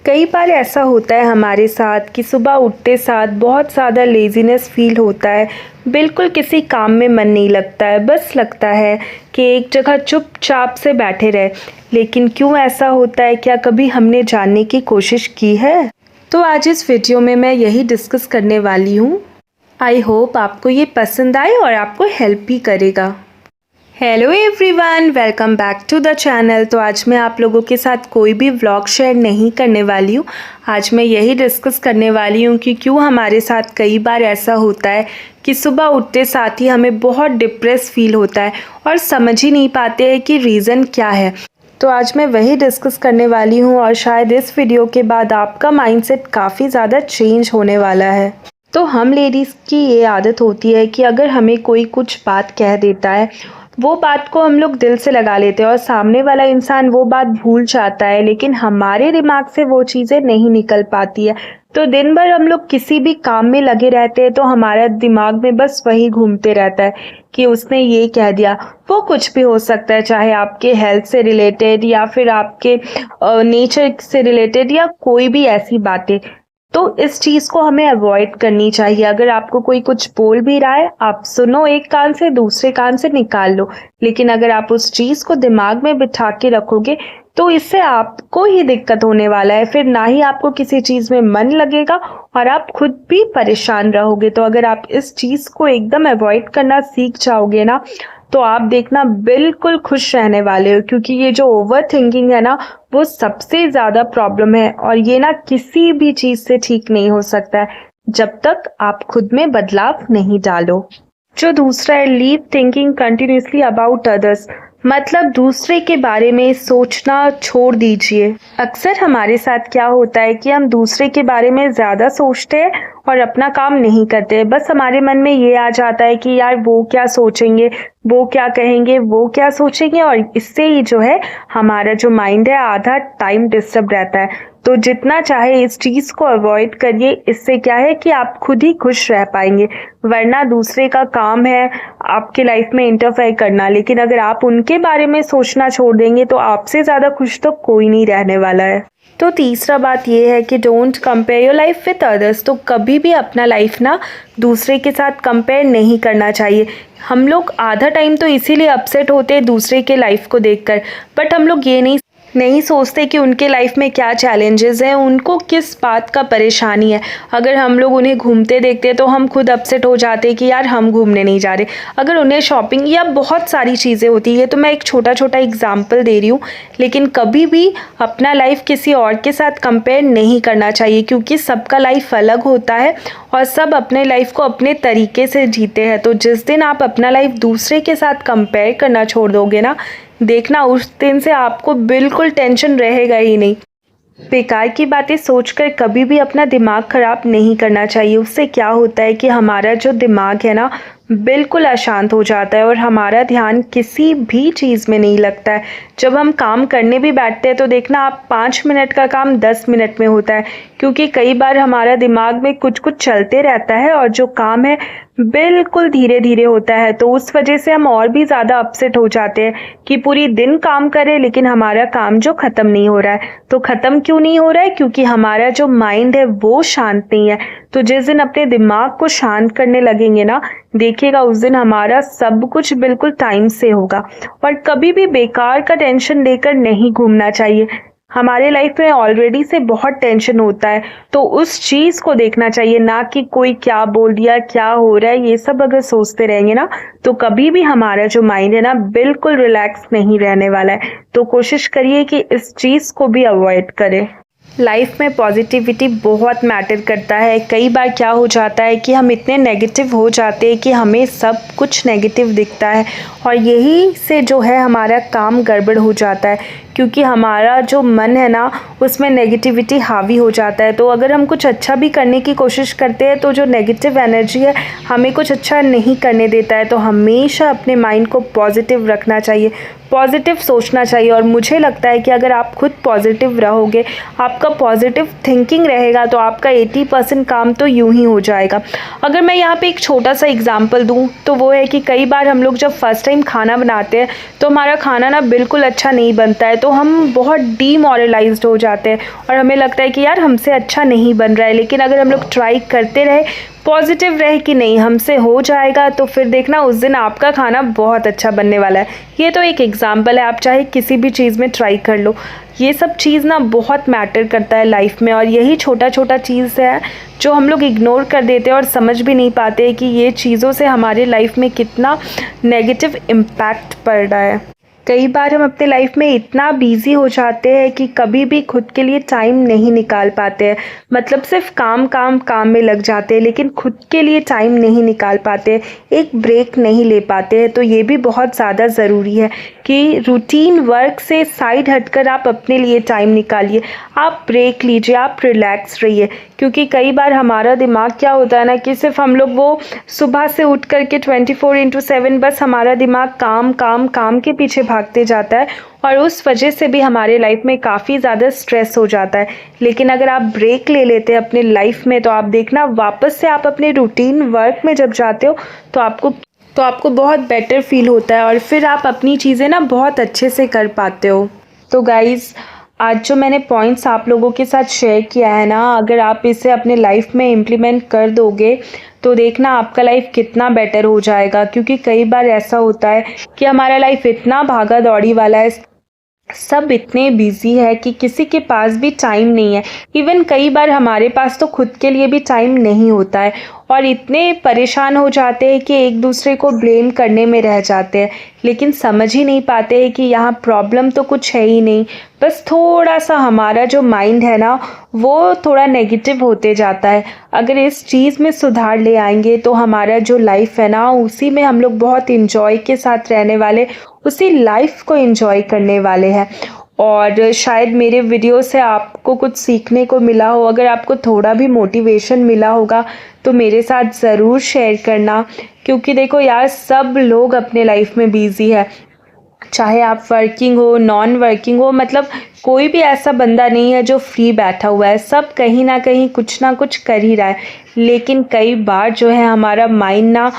कई बार ऐसा होता है हमारे साथ कि सुबह उठते साथ बहुत ज़्यादा लेज़ीनेस फ़ील होता है। बिल्कुल किसी काम में मन नहीं लगता है, बस लगता है कि एक जगह चुपचाप से बैठे रहे। लेकिन क्यों ऐसा होता है, क्या कभी हमने जानने की कोशिश की है? तो आज इस वीडियो में मैं यही डिस्कस करने वाली हूँ। आई होप आपको ये पसंद आए और आपको हेल्प भी करेगा। Hello everyone, welcome back to the channel. तो आज मैं आप लोगों के साथ कोई भी व्लॉग शेयर नहीं करने वाली हूँ। आज मैं यही डिस्कस करने वाली हूँ कि क्यों हमारे साथ कई बार ऐसा होता है कि सुबह उठते साथ ही हमें बहुत डिप्रेस फील होता है और समझ ही नहीं पाते हैं कि रीज़न क्या है। तो आज मैं वही डिस्कस करने वाली हूँ और शायद इस वीडियो के बाद आपका माइंडसेट काफ़ी ज़्यादा चेंज होने वाला है। तो हम लेडीज़ की ये आदत होती है कि अगर हमें कोई कुछ बात कह देता है, वो बात को हम लोग दिल से लगा लेते हैं और सामने वाला इंसान वो बात भूल जाता है, लेकिन हमारे दिमाग से वो चीज़ें नहीं निकल पाती है। तो दिन भर हम लोग किसी भी काम में लगे रहते हैं तो हमारा दिमाग में बस वही घूमते रहता है कि उसने ये कह दिया। वो कुछ भी हो सकता है, चाहे आपके हेल्थ से रिलेटेड या फिर आपके नेचर से रिलेटेड या कोई भी ऐसी बातें। तो इस चीज़ को हमें अवॉइड करनी चाहिए। अगर आपको कोई कुछ बोल भी रहा है, आप सुनो एक कान से, दूसरे कान से निकाल लो। लेकिन अगर आप उस चीज़ को दिमाग में बिठा के रखोगे तो इससे आपको ही दिक्कत होने वाला है। फिर ना ही आपको किसी चीज़ में मन लगेगा और आप खुद भी परेशान रहोगे। तो अगर आप इस चीज़ को एकदम अवॉइड करना सीख जाओगे ना, तो आप देखना बिल्कुल खुश रहने वाले हो। क्योंकि ये जो ओवर थिंकिंग है ना, वो सबसे ज़्यादा प्रॉब्लम है और ये ना किसी भी चीज़ से ठीक नहीं हो सकता है जब तक आप खुद में बदलाव नहीं डालो। जो दूसरा है, leave thinking continuously about others, मतलब दूसरे के बारे में सोचना छोड़ दीजिए। अक्सर हमारे साथ क्या होता है कि हम दूसरे के बारे में ज़्यादा सोचते हैं और अपना काम नहीं करते। बस हमारे मन में ये आ जाता है कि यार वो क्या सोचेंगे, वो क्या कहेंगे, वो क्या सोचेंगे, और इससे ही जो है हमारा जो माइंड है आधा टाइम डिस्टर्ब रहता है। तो जितना चाहे इस चीज़ को अवॉइड करिए। इससे क्या है कि आप खुद ही खुश रह पाएंगे। वरना दूसरे का काम है आपके लाइफ में इंटरफेयर करना, लेकिन अगर आप उनके बारे में सोचना छोड़ देंगे तो आपसे ज़्यादा खुश तो कोई नहीं रहने वाला है। तो तीसरा बात ये है कि don't compare your life with others. तो कभी भी अपना लाइफ ना दूसरे के साथ कंपेयर नहीं करना चाहिए। हम लोग आधा टाइम तो इसीलिए अपसेट होते हैं दूसरे के लाइफ को देखकर, बट हम लोग ये नहीं सोचते कि उनके लाइफ में क्या चैलेंजेस हैं, उनको किस बात का परेशानी है। अगर हम लोग उन्हें घूमते देखते हैं तो हम खुद अपसेट हो जाते हैं कि यार हम घूमने नहीं जा रहे। अगर उन्हें शॉपिंग या बहुत सारी चीज़ें होती है, तो मैं एक छोटा छोटा एग्जाम्पल दे रही हूँ, लेकिन कभी भी अपना लाइफ किसी और के साथ कंपेयर नहीं करना चाहिए। क्योंकि सबका लाइफ अलग होता है और सब अपने लाइफ को अपने तरीके से जीते हैं। तो जिस दिन आप अपना लाइफ दूसरे के साथ कंपेयर करना छोड़ दोगे ना, देखना उस दिन से आपको बिल्कुल टेंशन रहेगा ही नहीं। बेकार की बातें सोचकर कभी भी अपना दिमाग ख़राब नहीं करना चाहिए। उससे क्या होता है कि हमारा जो दिमाग है ना, बिल्कुल अशांत हो जाता है और हमारा ध्यान किसी भी चीज़ में नहीं लगता है। जब हम काम करने भी बैठते हैं तो देखना आप 5 मिनट का काम 10 मिनट में होता है। क्योंकि कई बार हमारा दिमाग में कुछ कुछ चलते रहता है और जो काम है बिल्कुल धीरे धीरे होता है। तो उस वजह से हम और भी ज़्यादा अपसेट हो जाते हैं कि पूरी दिन काम करें लेकिन हमारा काम जो ख़त्म नहीं हो रहा है। तो ख़त्म क्यों नहीं हो रहा है? क्योंकि हमारा जो माइंड है वो शांत नहीं है। तो जिस दिन अपने दिमाग को शांत करने लगेंगे ना, देखिएगा उस दिन हमारा सब कुछ बिल्कुल टाइम से होगा। और कभी भी बेकार का टेंशन लेकर नहीं घूमना चाहिए। हमारे लाइफ में ऑलरेडी से बहुत टेंशन होता है, तो उस चीज़ को देखना चाहिए, ना कि कोई क्या बोल दिया, क्या हो रहा है। ये सब अगर सोचते रहेंगे ना, तो कभी भी हमारा जो माइंड है ना बिल्कुल रिलैक्स नहीं रहने वाला है। तो कोशिश करिए कि इस चीज़ को भी अवॉइड करें। लाइफ में पॉजिटिविटी बहुत मैटर करता है। कई बार क्या हो जाता है कि हम इतने नेगेटिव हो जाते हैं कि हमें सब कुछ नेगेटिव दिखता है और यही से जो है हमारा काम गड़बड़ हो जाता है। क्योंकि हमारा जो मन है ना, उसमें नेगेटिविटी हावी हो जाता है। तो अगर हम कुछ अच्छा भी करने की कोशिश करते हैं तो जो नेगेटिव एनर्जी है हमें कुछ अच्छा नहीं करने देता है। तो हमेशा अपने माइंड को पॉजिटिव रखना चाहिए, पॉजिटिव सोचना चाहिए। और मुझे लगता है कि अगर आप खुद पॉजिटिव रहोगे, आपका पॉजिटिव थिंकिंग रहेगा, तो आपका 80% काम तो यूं ही हो जाएगा। अगर मैं यहाँ पे एक छोटा सा एग्जांपल दूँ तो वो है कि कई बार हम लोग जब फर्स्ट टाइम खाना बनाते हैं तो हमारा खाना ना बिल्कुल अच्छा नहीं बनता है। तो हम बहुत डीमोरलाइज्ड हो जाते हैं और हमें लगता है कि यार हमसे अच्छा नहीं बन रहा है। लेकिन अगर हम लोग ट्राई करते रहे, पॉजिटिव रहे कि नहीं हमसे हो जाएगा, तो फिर देखना उस दिन आपका खाना बहुत अच्छा बनने वाला है। ये तो एक एग्जाम्पल है, आप चाहे किसी भी चीज़ में ट्राई कर लो। ये सब चीज़ ना बहुत मैटर करता है लाइफ में, और यही छोटा छोटा चीज़ है जो हम लोग इग्नोर कर देते हैं और समझ भी नहीं पाते कि ये चीज़ों से हमारे लाइफ में कितना नेगेटिव इम्पैक्ट पड़ रहा है। कई बार हम अपने लाइफ में इतना बिजी हो जाते हैं कि कभी भी खुद के लिए टाइम नहीं निकाल पाते हैं। मतलब सिर्फ काम काम काम में लग जाते हैं, लेकिन खुद के लिए टाइम नहीं निकाल पाते, एक ब्रेक नहीं ले पाते हैं। तो ये भी बहुत ज़्यादा ज़रूरी है कि रूटीन वर्क से साइड हटकर आप अपने लिए टाइम निकालिए, आप ब्रेक लीजिए, आप रिलैक्स रहिए। क्योंकि कई बार हमारा दिमाग क्या होता है ना कि सिर्फ हम लोग वो सुबह से उठ करके 24/7 बस हमारा दिमाग काम काम काम के पीछे भागते जाता है, और उस वजह से भी हमारे लाइफ में काफ़ी ज़्यादा स्ट्रेस हो जाता है। लेकिन अगर आप ब्रेक ले लेते हैं अपने लाइफ में, तो आप देखना वापस से आप अपने रूटीन वर्क में जब जाते हो तो आपको बहुत बेटर फील होता है, और फिर आप अपनी चीज़ें ना बहुत अच्छे से कर पाते हो। तो गाइज़, आज जो मैंने पॉइंट्स आप लोगों के साथ शेयर किया है ना, अगर आप इसे अपने लाइफ में इम्प्लीमेंट कर दोगे तो देखना आपका लाइफ कितना बेटर हो जाएगा। क्योंकि कई बार ऐसा होता है कि हमारा लाइफ इतना भागा दौड़ी वाला है, सब इतने बिजी है कि किसी के पास भी टाइम नहीं है। इवन कई बार हमारे पास तो खुद के लिए भी टाइम नहीं होता है, और इतने परेशान हो जाते हैं कि एक दूसरे को ब्लेम करने में रह जाते हैं। लेकिन समझ ही नहीं पाते हैं कि यहाँ प्रॉब्लम तो कुछ है ही नहीं, बस थोड़ा सा हमारा जो माइंड है ना वो थोड़ा नेगेटिव होते जाता है। अगर इस चीज़ में सुधार ले आएंगे तो हमारा जो लाइफ है ना उसी में हम लोग बहुत इंजॉय के साथ रहने वाले, उसी लाइफ को एंजॉय करने वाले हैं। और शायद मेरे वीडियो से आपको कुछ सीखने को मिला हो, अगर आपको थोड़ा भी मोटिवेशन मिला होगा तो मेरे साथ ज़रूर शेयर करना। क्योंकि देखो यार, सब लोग अपने लाइफ में बिजी है, चाहे आप वर्किंग हो नॉन वर्किंग हो, मतलब कोई भी ऐसा बंदा नहीं है जो फ्री बैठा हुआ है। सब कहीं ना कहीं कुछ ना कुछ कर ही रहा है। लेकिन कई बार जो है हमारा माइंड ना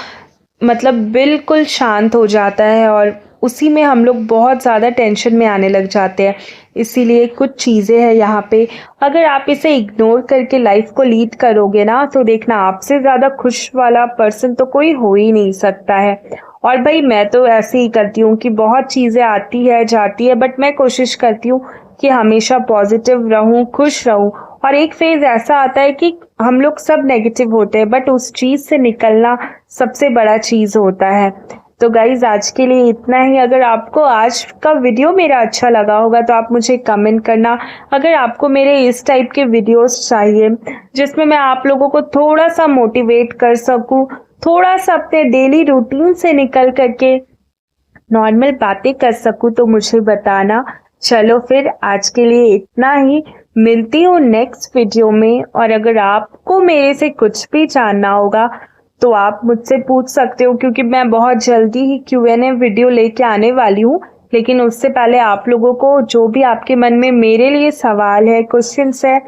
मतलब बिल्कुल शांत हो जाता है, और उसी में हम लोग बहुत ज़्यादा टेंशन में आने लग जाते हैं। इसीलिए कुछ चीज़ें हैं यहाँ पे, अगर आप इसे इग्नोर करके लाइफ को लीड करोगे ना तो देखना आपसे ज़्यादा खुश वाला पर्सन तो कोई हो ही नहीं सकता है। और भाई मैं तो ऐसे ही करती हूँ कि बहुत चीज़ें आती है जाती है, बट मैं कोशिश करती हूँ कि हमेशा पॉजिटिव रहूँ, खुश रहूँ। और एक फेज़ ऐसा आता है कि हम लोग सब नेगेटिव होते हैं, बट उस चीज़ से निकलना सबसे बड़ा चीज़ होता है। तो गाइज़, आज के लिए इतना ही। अगर आपको आज का वीडियो मेरा अच्छा लगा होगा तो आप मुझे कमेंट करना। अगर आपको मेरे इस टाइप के वीडियोस चाहिए जिसमें मैं आप लोगों को थोड़ा सा मोटिवेट कर सकूं, थोड़ा सा अपने डेली रूटीन से निकल करके नॉर्मल बातें कर सकूं, तो मुझे बताना। चलो फिर आज के लिए इतना ही, मिलती हूँ नेक्स्ट वीडियो में। और अगर आपको मेरे से कुछ भी जानना होगा तो आप मुझसे पूछ सकते हो, क्योंकि मैं बहुत जल्दी ही Q&A वीडियो लेके आने वाली हूँ। लेकिन उससे पहले आप लोगों को जो भी आपके मन में मेरे लिए सवाल है, क्वेश्चंस है,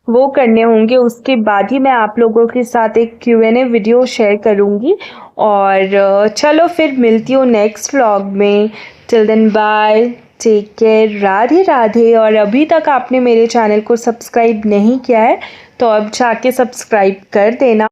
वो करने होंगे। उसके बाद ही मैं आप लोगों के साथ एक Q&A वीडियो शेयर करूँगी। और चलो फिर मिलती हूँ नेक्स्ट व्लॉग में। Till then bye, take care, Radhe Radhe. और अभी तक आपने मेरे चैनल को सब्सक्राइब नहीं किया है तो अब जाके सब्सक्राइब कर देना।